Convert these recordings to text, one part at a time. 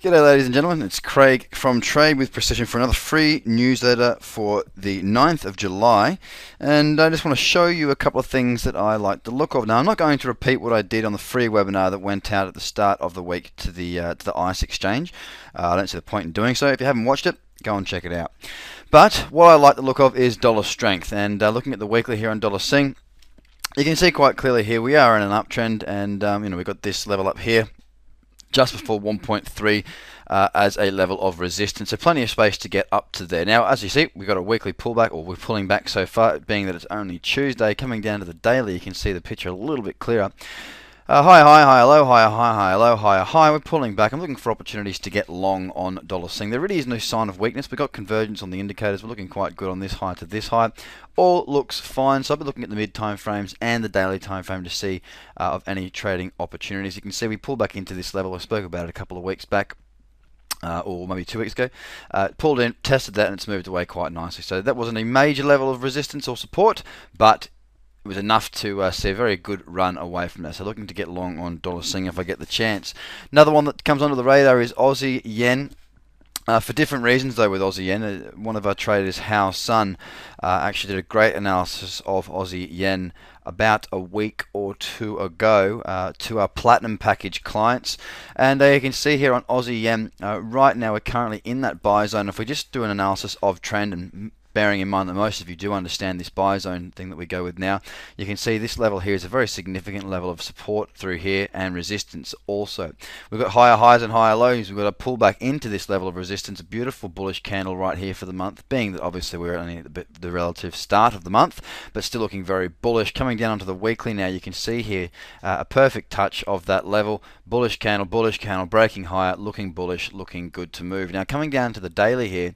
G'day ladies and gentlemen, it's Craig from Trade with Precision for another free newsletter for the 9th of July, and I just want to show you a couple of things that I like the look of. Now I'm not going to repeat what I did on the free webinar that went out at the start of the week to the ICE exchange. I don't see the point in doing so. If you haven't watched it, go and check it out. But what I like the look of is dollar strength, and looking at the weekly here on dollar Sing, you can see quite clearly here we are in an uptrend, and we've got this level up here just before 1.3 as a level of resistance, so plenty of space to get up to there. Now as you see, we've got a weekly pullback, or we're pulling back so far, being that it's only Tuesday. Coming down to the daily, you can see the picture a little bit clearer. Higher high, higher low, higher high, higher low, higher high. We're pulling back. I'm looking for opportunities to get long on dollar Sing. There really is no sign of weakness. We've got convergence on the indicators. We're looking quite good on this high to this high. All looks fine. So I'll be looking at the mid time frames and the daily time frame to see of any trading opportunities. You can see we pulled back into this level. I spoke about it a couple of weeks back. Or maybe 2 weeks ago, pulled in, tested that, and it's moved away quite nicely. So that wasn't a major level of resistance or support, but it was enough to see a very good run away from that. So looking to get long on dollar Sing if I get the chance. Another one that comes onto the radar is Aussie Yen. For different reasons though with Aussie Yen, one of our traders, Hao Sun, actually did a great analysis of Aussie Yen about a week or two ago to our platinum package clients, and you can see here on Aussie Yen, right now we're currently in that buy zone. If we just do an analysis of trend, and bearing in mind that most of you do understand this buy zone thing that we go with now, you can see this level here is a very significant level of support through here, and resistance also. We've got higher highs and higher lows. We've got a pullback into this level of resistance, a beautiful bullish candle right here for the month, being that obviously we're only at the relative start of the month, but still looking very bullish. Coming down onto the weekly now, you can see here a perfect touch of that level. Bullish candle, breaking higher, looking bullish, looking good to move. Now coming down to the daily here,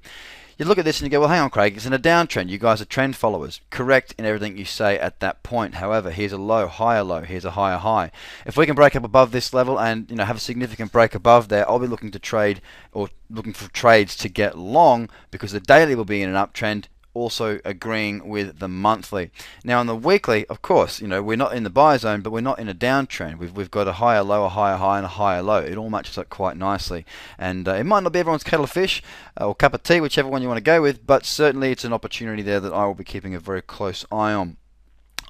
you look at this and you go, well, hang on, Craig, it's in a downtrend. You guys are trend followers. Correct in everything you say at that point. However, here's a low, higher low, here's a higher high. If we can break up above this level and have a significant break above there, I'll be looking to trade, or looking for trades to get long, because the daily will be in an uptrend, also agreeing with the monthly. Now on the weekly, of course, we're not in the buy zone, but we're not in a downtrend. We've got a higher low, a higher high, and a higher low. It all matches up quite nicely, and it might not be everyone's kettle of fish or cup of tea, whichever one you want to go with, but certainly it's an opportunity there that I will be keeping a very close eye on.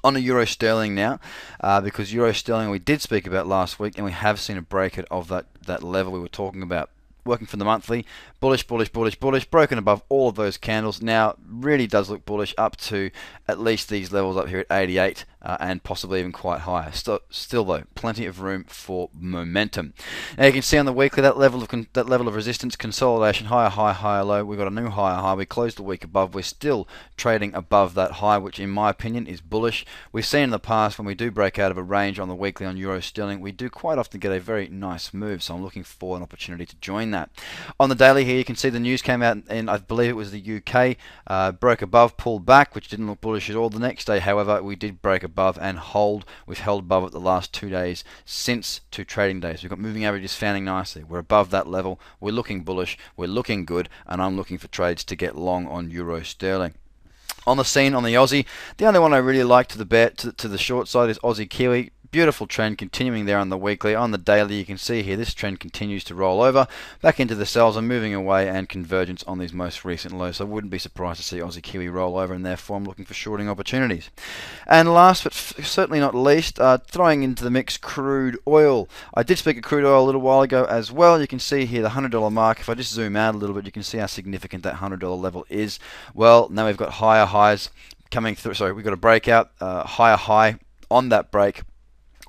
On the Euro Sterling now, because Euro Sterling we did speak about last week, and we have seen a break of that level we were talking about. Working from the monthly, bullish, bullish, bullish, bullish, broken above all of those candles. Now really does look bullish up to at least these levels up here at 88, and possibly even quite higher. Still though, plenty of room for momentum. Now you can see on the weekly that level of resistance, consolidation, higher high, higher low. We've got a new higher high. We closed the week above. We're still trading above that high, which in my opinion is bullish. We've seen in the past when we do break out of a range on the weekly on Euro Sterling, we do quite often get a very nice move. So I'm looking for an opportunity to join that. On the daily here, you can see the news came out, and I believe it was the UK, broke above, pulled back, which didn't look bullish at all. The next day, however, we did break above and hold. We've held above it the last 2 days since 2 trading days. We've got moving averages fanning nicely. We're above that level. We're looking bullish. We're looking good, and I'm looking for trades to get long on Euro Sterling. On the scene, on the Aussie, the only one I really like to the short side is Aussie Kiwi. Beautiful trend continuing there on the weekly. On the daily, you can see here this trend continues to roll over back into the sells and moving away, and convergence on these most recent lows. So I wouldn't be surprised to see Aussie Kiwi roll over, and therefore I'm looking for shorting opportunities. And last but certainly not least, throwing into the mix crude oil. I did speak of crude oil a little while ago as well. You can see here the $100 mark. If I just zoom out a little bit, you can see how significant that $100 level is. Well, now we've got higher highs coming through. Sorry, we've got a breakout, higher high on that break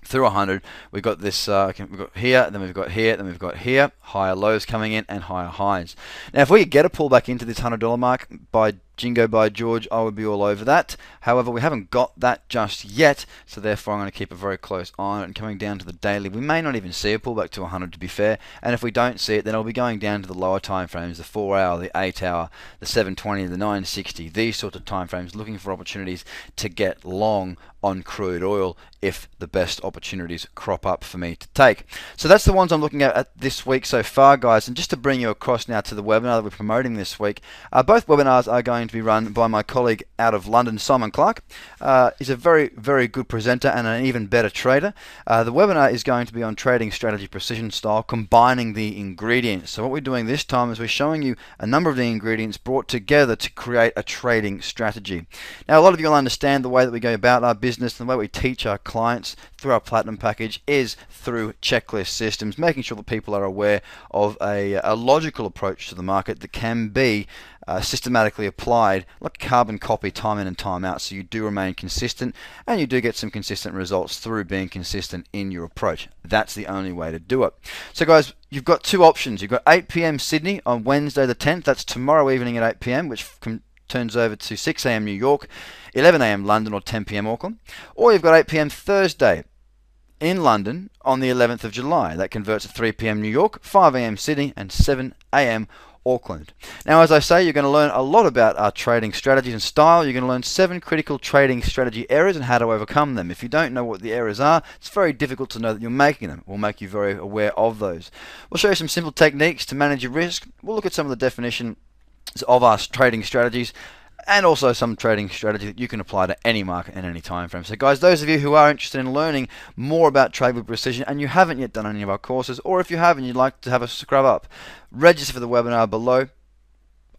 through 100. We've got this, we've got here, then we've got here, then we've got here, higher lows coming in and higher highs. Now if we could get a pullback into this $100 mark, by Jingo, by George, I would be all over that. However, we haven't got that just yet, so therefore I'm going to keep a very close eye on it. And coming down to the daily, we may not even see a pullback to 100 to be fair, and if we don't see it, then I'll be going down to the lower time frames, the 4 hour, the 8 hour, the 720, the 960, these sorts of time frames, looking for opportunities to get long on crude oil if the best opportunities crop up for me to take. So that's the ones I'm looking at this week so far, guys. And just to bring you across now to the webinar that we're promoting this week, both webinars are going going to be run by my colleague out of London, Simon Clark. He's a very, very good presenter and an even better trader. The webinar is going to be on trading strategy precision style, combining the ingredients. So what we're doing this time is we're showing you a number of the ingredients brought together to create a trading strategy. Now, a lot of you will understand the way that we go about our business and the way we teach our clients through our Platinum package is through checklist systems, making sure that people are aware of a logical approach to the market that can be systematically applied like carbon copy time in and time out, so you do remain consistent and you do get some consistent results through being consistent in your approach. That's the only way to do it. So guys, you've got two options. You've got 8 p.m. Sydney on Wednesday the 10th. That's tomorrow evening at 8 p.m., which turns over to 6 a.m. New York, 11 a.m. London, or 10 p.m. Auckland. Or you've got 8 p.m. Thursday in London on the 11th of July. That converts to 3 p.m. New York, 5 a.m. Sydney, and 7 a.m. Auckland. Now, as I say, you're going to learn a lot about our trading strategies and style. You're going to learn 7 critical trading strategy errors and how to overcome them. If you don't know what the errors are, it's very difficult to know that you're making them. We'll make you very aware of those. We'll show you some simple techniques to manage your risk. We'll look at some of the definitions of our trading strategies, and also some trading strategy that you can apply to any market and any time frame. So guys, those of you who are interested in learning more about Trade with Precision and you haven't yet done any of our courses, or if you have and you'd like to have a scrub up, register for the webinar below.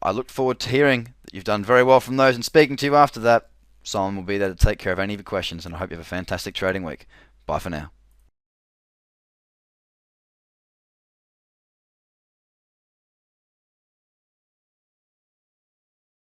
I look forward to hearing that you've done very well from those and speaking to you after that. Simon will be there to take care of any of your questions, and I hope you have a fantastic trading week. Bye for now.